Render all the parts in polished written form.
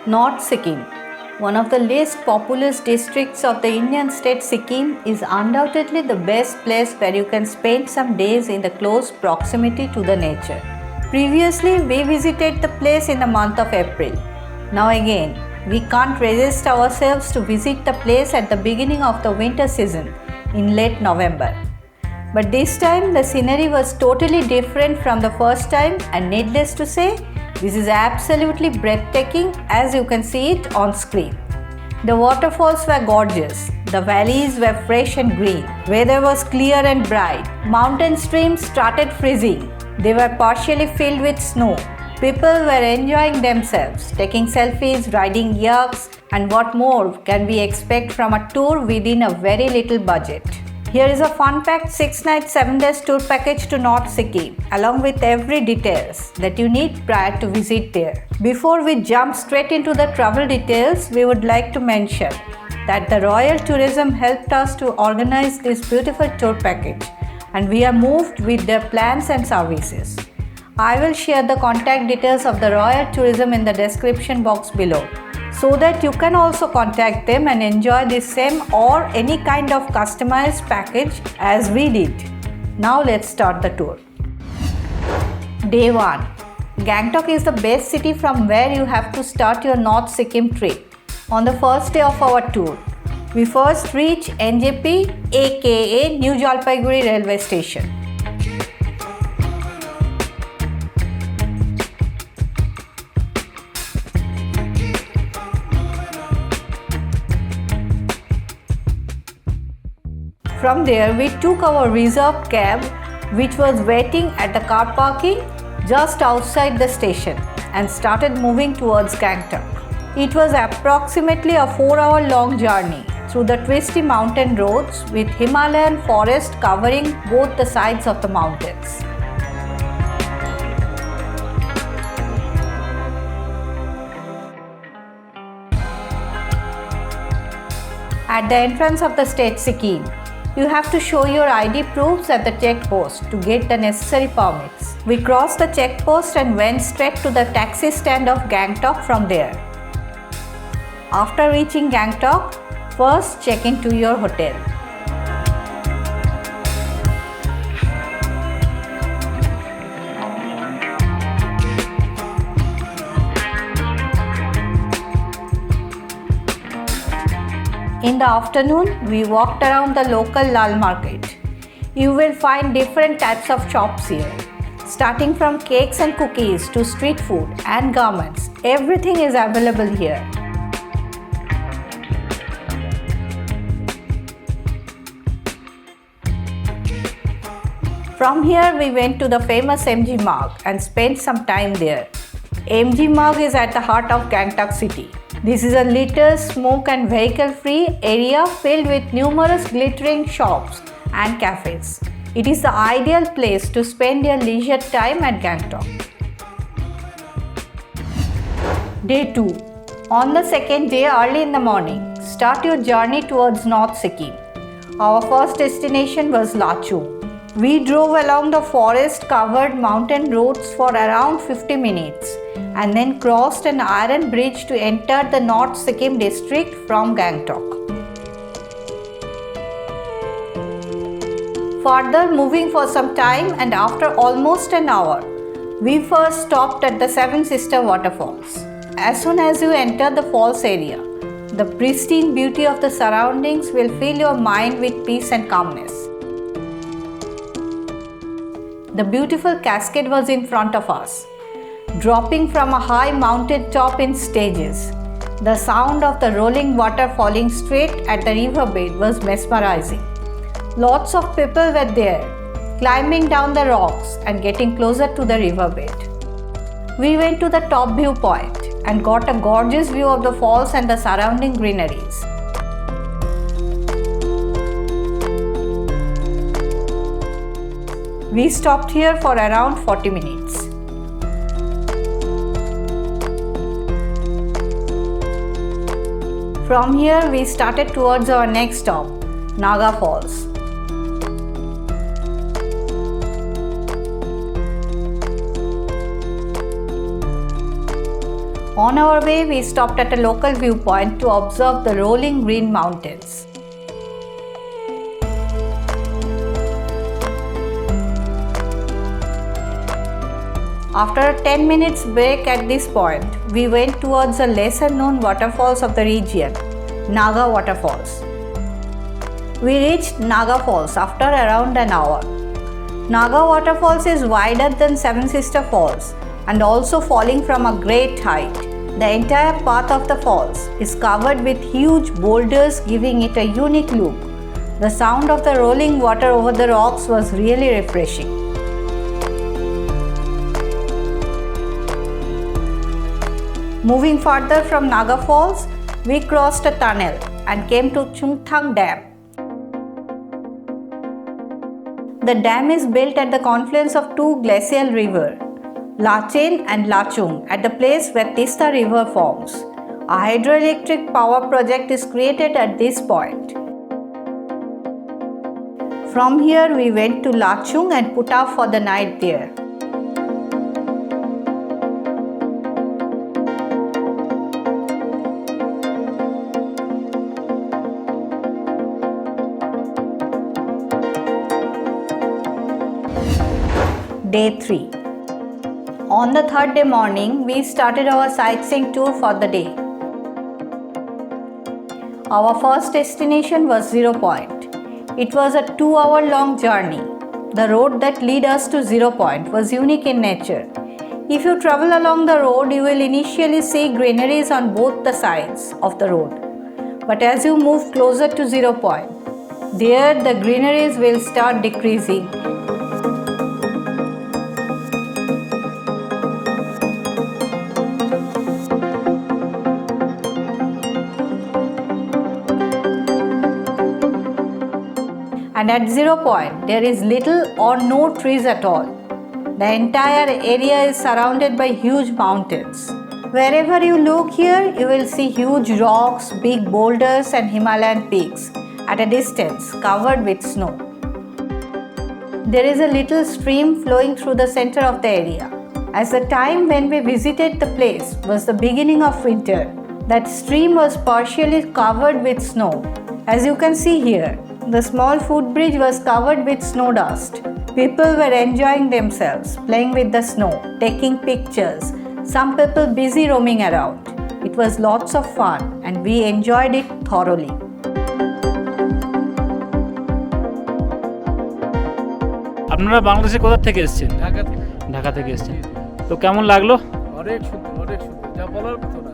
North Sikkim, one of the least populous districts of the Indian state Sikkim, is undoubtedly the best place where you can spend some days in the close proximity to the nature. Previously, we visited the place in the month of April. Now again, we can't resist ourselves to visit the place at the beginning of the winter season in late November. But this time the scenery was totally different from the first time, and needless to say, this is absolutely breathtaking as you can see it on screen. The waterfalls were gorgeous, the valleys were fresh and green, weather was clear and bright, mountain streams started freezing, they were partially filled with snow. People were enjoying themselves, taking selfies, riding yaks, and what more can we expect from a tour within a very little budget. Here is a fun-packed 6 nights 7 days tour package to North Sikkim, along with every details that you need prior to visit there. Before we jump straight into the travel details, we would like to mention that the Royal Tourism helped us to organize this beautiful tour package, and we are moved with their plans and services. I will share the contact details of the Royal Tourism in the description box below, so that you can also contact them and enjoy the same or any kind of customized package as we did. Now let's start the tour. Day 1. Gangtok is the best city from where you have to start your North Sikkim trip. On the first day of our tour, we first reach NJP aka New Jalpaiguri railway station. From there, we took our reserved cab, which was waiting at the car parking just outside the station, and started moving towards Gangtok. It was approximately a 4-hour long journey through the twisty mountain roads with Himalayan forest covering both the sides of the mountains. At the entrance of the state Sikkim, you have to show your ID proofs at the checkpost to get the necessary permits. We crossed the checkpost and went straight to the taxi stand of Gangtok from there. After reaching Gangtok, first check into your hotel. In the afternoon, we walked around the local Lal Market. You will find different types of shops here. Starting from cakes and cookies to street food and garments, everything is available here. From here, we went to the famous Marg and spent some time there. Marg is at the heart of Gangtok city. This is a litter, smoke and vehicle-free area filled with numerous glittering shops and cafes. It is the ideal place to spend your leisure time at Gangtok. Day 2. On the second day, early in the morning, start your journey towards North Sikkim. Our first destination was Lachung. We drove along the forest-covered mountain roads for around 50 minutes and then crossed an iron bridge to enter the North Sikkim district from Gangtok. Further moving for some time, and after almost an hour, we first stopped at the Seven Sister Waterfalls. As soon as you enter the falls area, the pristine beauty of the surroundings will fill your mind with peace and calmness. The beautiful cascade was in front of us, dropping from a high mountain top in stages. The sound of the rolling water falling straight at the riverbed was mesmerizing. Lots of people were there, climbing down the rocks and getting closer to the riverbed. We went to the top viewpoint and got a gorgeous view of the falls and the surrounding greeneries. We stopped here for around 40 minutes. From here, we started towards our next stop, Naga Falls. On our way, we stopped at a local viewpoint to observe the rolling green mountains. After a 10 minutes break at this point, we went towards the lesser known waterfalls of the region, Naga Waterfalls. We reached Naga Falls after around an hour. Naga Waterfalls is wider than Seven Sister Falls and also falling from a great height. The entire path of the falls is covered with huge boulders, giving it a unique look. The sound of the rolling water over the rocks was really refreshing. Moving further from Naga Falls, we crossed a tunnel and came to Chungthang Dam. The dam is built at the confluence of two glacial rivers, Lachen and Lachung, at the place where Tista River forms. A hydroelectric power project is created at this point. From here, we went to Lachung and put up for the night there. Day 3. On the third day morning, we started our sightseeing tour for the day. Our first destination was Zero Point. It was a 2-hour long journey. The road that led us to Zero Point was unique in nature. If you travel along the road, you will initially see greeneries on both the sides of the road. But as you move closer to Zero Point, there the greeneries will start decreasing. And at Zero Point, there is little or no trees at all. The entire area is surrounded by huge mountains. Wherever you look here, you will see huge rocks, big boulders and Himalayan peaks at a distance covered with snow. There is a little stream flowing through the center of the area. As the time when we visited the place was the beginning of winter, that stream was partially covered with snow. As you can see here, the small footbridge was covered with snow dust. People were enjoying themselves, playing with the snow, taking pictures, some people busy roaming around. It was lots of fun and we enjoyed it thoroughly. আপনারা বাংলাদেশে কোথা থেকে এসেছেন? ঢাকা থেকে এসেছেন। তো কেমন লাগলো? অনেক সুন্দর, যা বলার মতো না।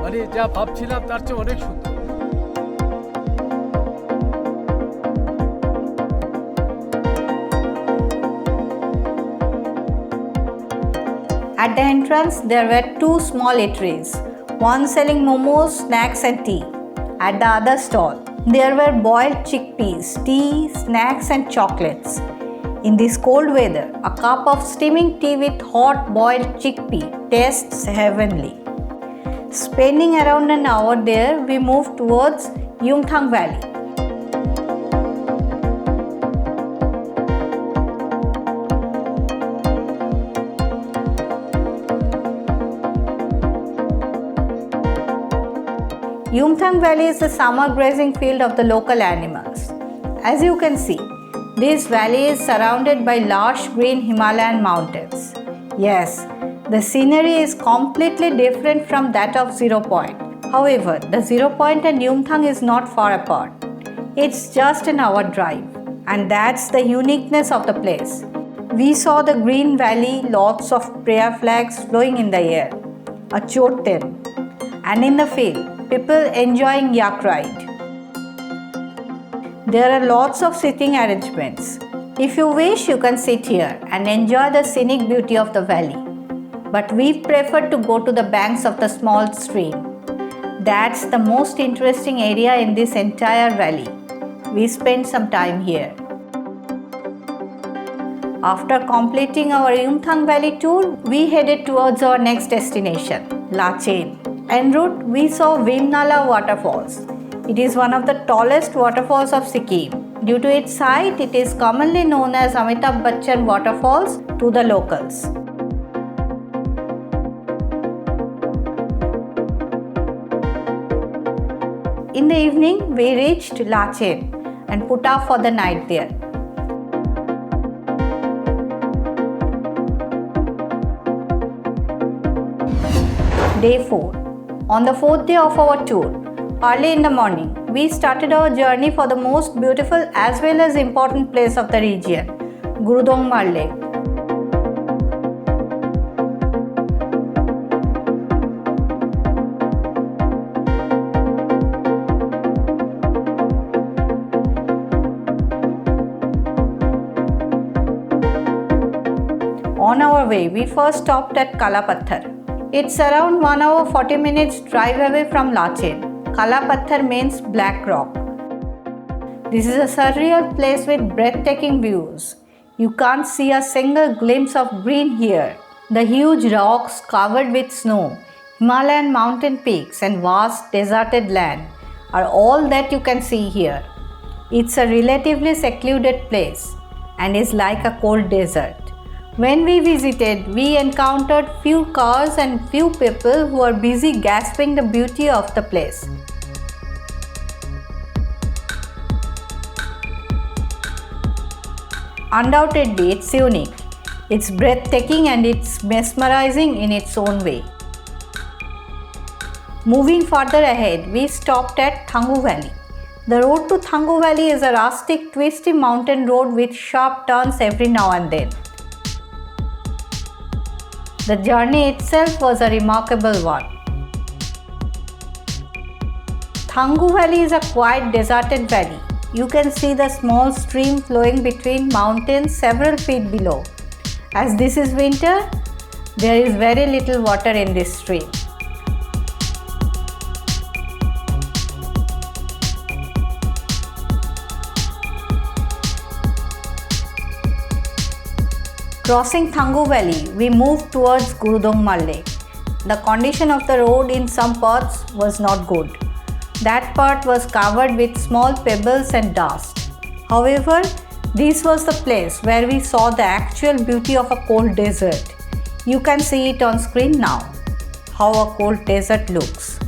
মানে যা ভাবছিলাম তার চেয়ে অনেক সুন্দর। At the entrance, there were 2 small eateries, one selling momos, snacks and tea. At the other stall, there were boiled chickpeas, tea, snacks and chocolates. In this cold weather, a cup of steaming tea with hot boiled chickpea tastes heavenly. Spending around an hour there, we moved towards Yumthang Valley. Yumthang Valley is the summer grazing field of the local animals. As you can see, this valley is surrounded by lush green Himalayan mountains. Yes, the scenery is completely different from that of Zero Point. However, the Zero Point and Yumthang is not far apart. It's just an hour drive, and that's the uniqueness of the place. We saw the green valley, lots of prayer flags flowing in the air, a choten, and in the field, people enjoying yak ride. There are lots of sitting arrangements. If you wish, you can sit here and enjoy the scenic beauty of the valley. But we prefer to go to the banks of the small stream. That's the most interesting area in this entire valley. We spent some time here. After completing our Yumthang Valley tour, we headed towards our next destination, Lachen. En route, we saw Bheem waterfalls. It is one of the tallest waterfalls of Sikkim. Due to its height, it is commonly known as Amitabh Bachchan waterfalls to the locals. In the evening, we reached Lachen and put up for the night there. Day 4. On the 4th day of our tour, early in the morning, we started our journey for the most beautiful as well as important place of the region, Gurudongmar Lake. On our way, we first stopped at Kalapatthar. It's around 1 hour 40 minutes drive away from Lachen. Kalapatthar means black rock. This is a surreal place with breathtaking views. You can't see a single glimpse of green here. The huge rocks covered with snow, Himalayan mountain peaks and vast deserted land are all that you can see here. It's a relatively secluded place and is like a cold desert. When we visited, we encountered few cars and few people who are busy gasping the beauty of the place. Undoubtedly, it's unique. It's breathtaking and it's mesmerizing in its own way. Moving further ahead, we stopped at Tangu Valley. The road to Tangu Valley is a rustic, twisty mountain road with sharp turns every now and then. The journey itself was a remarkable one. Tangu Valley is a quiet, deserted valley. You can see the small stream flowing between mountains several feet below. As this is winter, there is very little water in this stream. Crossing Tangu Valley, we moved towards Gurudongmar Lake. The condition of the road in some parts was not good. That part was covered with small pebbles and dust. However, this was the place where we saw the actual beauty of a cold desert. You can see it on screen now, how a cold desert looks.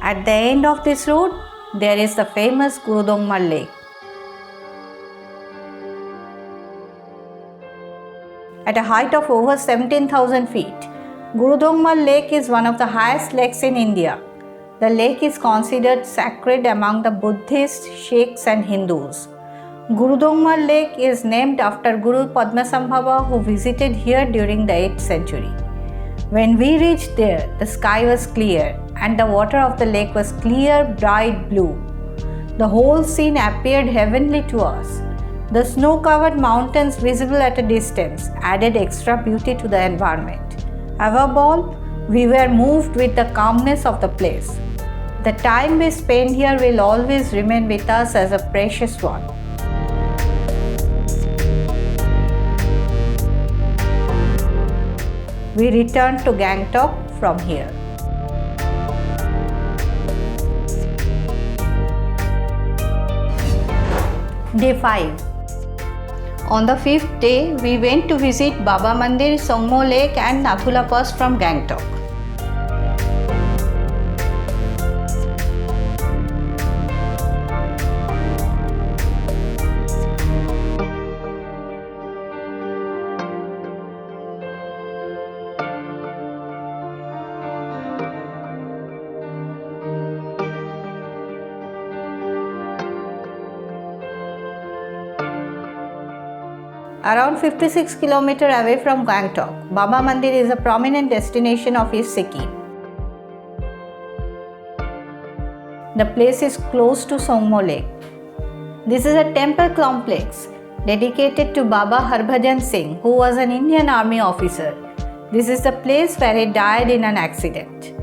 At the end of this road, there is the famous Gurudongmar Lake. At a height of over 17,000 feet, Gurudongmar Lake is one of the highest lakes in India. The lake is considered sacred among the Buddhists, Sikhs and Hindus. Gurudongmar Lake is named after Guru Padmasambhava, who visited here during the 8th century. When we reached there, the sky was clear and the water of the lake was clear, bright blue. The whole scene appeared heavenly to us. The snow-covered mountains visible at a distance added extra beauty to the environment. Above all, we were moved with the calmness of the place. The time we spent here will always remain with us as a precious one. We returned to Gangtok from here. Day 5. On the 5th day, we went to visit Baba Mandir, Tsomgo Lake and Nathula Pass from Gangtok. Around 56 km away from Gangtok, Baba Mandir is a prominent destination of East Sikkim. The place is close to Tsomgo Lake. This is a temple complex dedicated to Baba Harbhajan Singh, who was an Indian Army officer. This is the place where he died in an accident.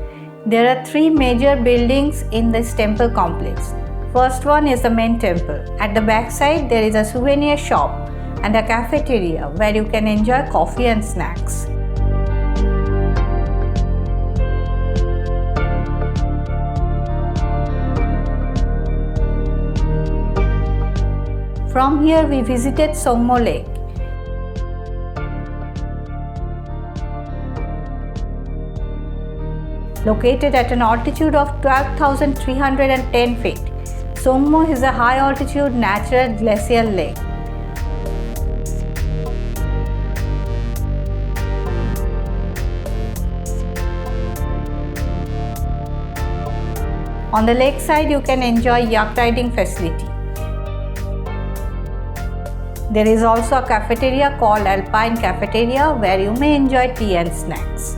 There are 3 major buildings in this temple complex. First one is the main temple. At the back side, there is a souvenir shop and a cafeteria where you can enjoy coffee and snacks. From here we visited Tsomgo Lake. Located at an altitude of 12,310 feet, Tsomgo is a high altitude natural glacial lake. On the lakeside you can enjoy yacht riding facility. There is also a cafeteria called Alpine Cafeteria where you may enjoy tea and snacks.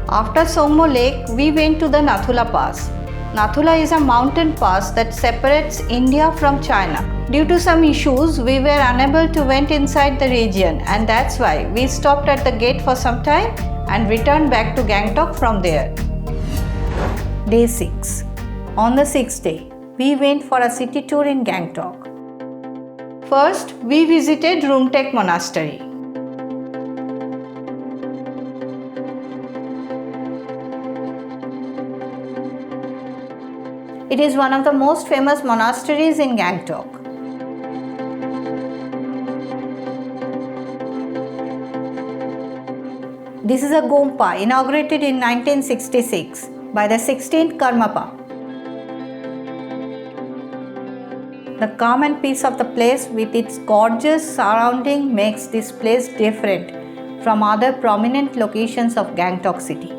After Tsomgo Lake, we went to the Nathula Pass. Nathula is a mountain pass that separates India from China. Due to some issues, we were unable to went inside the region, and that's why we stopped at the gate for some time and returned back to Gangtok from there. Day 6. On the 6th day, we went for a city tour in Gangtok. First, we visited Rumtek Monastery. It is one of the most famous monasteries in Gangtok. This is a Gompa inaugurated in 1966 by the 16th Karmapa. The calm and peace of the place with its gorgeous surrounding makes this place different from other prominent locations of Gangtok city.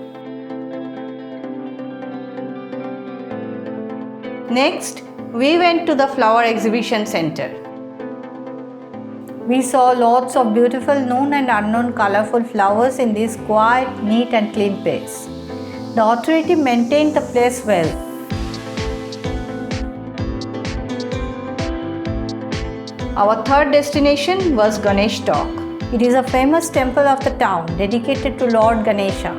Next, we went to the flower exhibition center. We saw lots of beautiful known and unknown colorful flowers in this quiet, neat and clean place. The authority maintained the place well. Our third destination was Gangtok. It is a famous temple of the town dedicated to Lord Ganesha.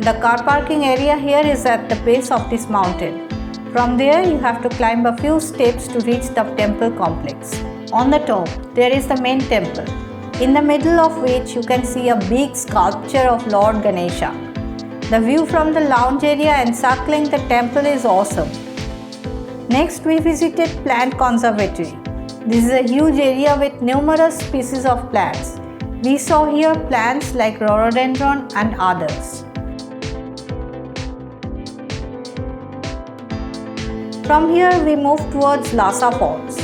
The car parking area here is at the base of this mountain. From there, you have to climb a few steps to reach the temple complex. On the top, there is the main temple, in the middle of which you can see a big sculpture of Lord Ganesha. The view from the lounge area encircling the temple is awesome. Next, we visited Plant Conservatory. This is a huge area with numerous species of plants. We saw here plants like rhododendron and others. From here we moved towards Lhasa Falls.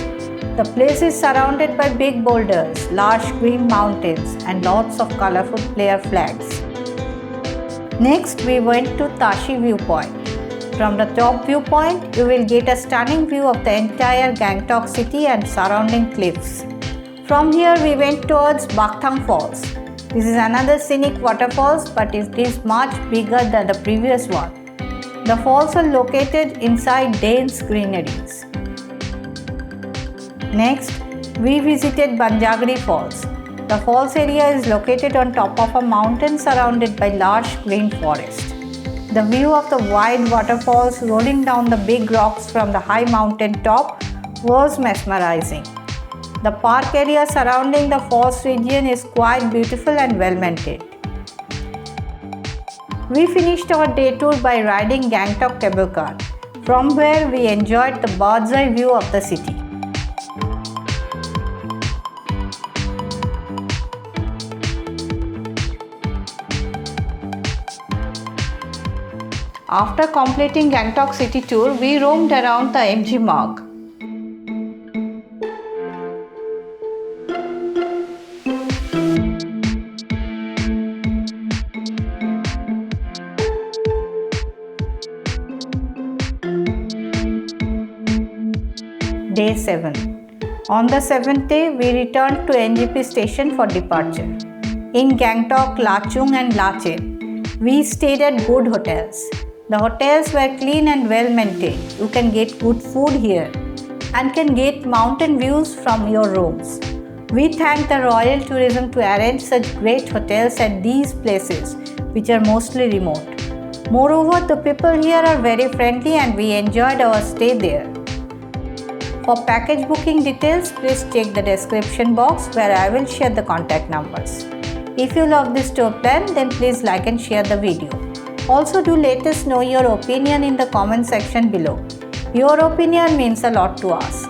The place is surrounded by big boulders, large green mountains and lots of colorful player flags. Next we went to Tashi viewpoint. From the top viewpoint, you will get a stunning view of the entire Gangtok city and surrounding cliffs. From here we went towards Yumthang Falls. This is another scenic waterfalls, but it is much bigger than the previous one. The falls are located inside dense greeneries. Next, we visited Banjagri Falls. The falls area is located on top of a mountain surrounded by large green forest. The view of the wide waterfalls rolling down the big rocks from the high mountain top was mesmerizing. The park area surrounding the falls region is quite beautiful and well maintained. We finished our day tour by riding Gangtok cable car, from where we enjoyed the bird's eye view of the city. After completing Gangtok city tour, we roamed around the MG Marg. Day 7. On the 7th day, we returned to NGP station for departure. In Gangtok, Lachung and Lachen, we stayed at good hotels. The hotels were clean and well maintained. You can get good food here and can get mountain views from your rooms. We thank the Royal Tourism to arrange such great hotels at these places, which are mostly remote. Moreover, the people here are very friendly and we enjoyed our stay there. For package booking details, please check the description box where I will share the contact numbers. If you love this tour plan, then please like and share the video. Also do let us know your opinion in the comment section below. Your opinion means a lot to us.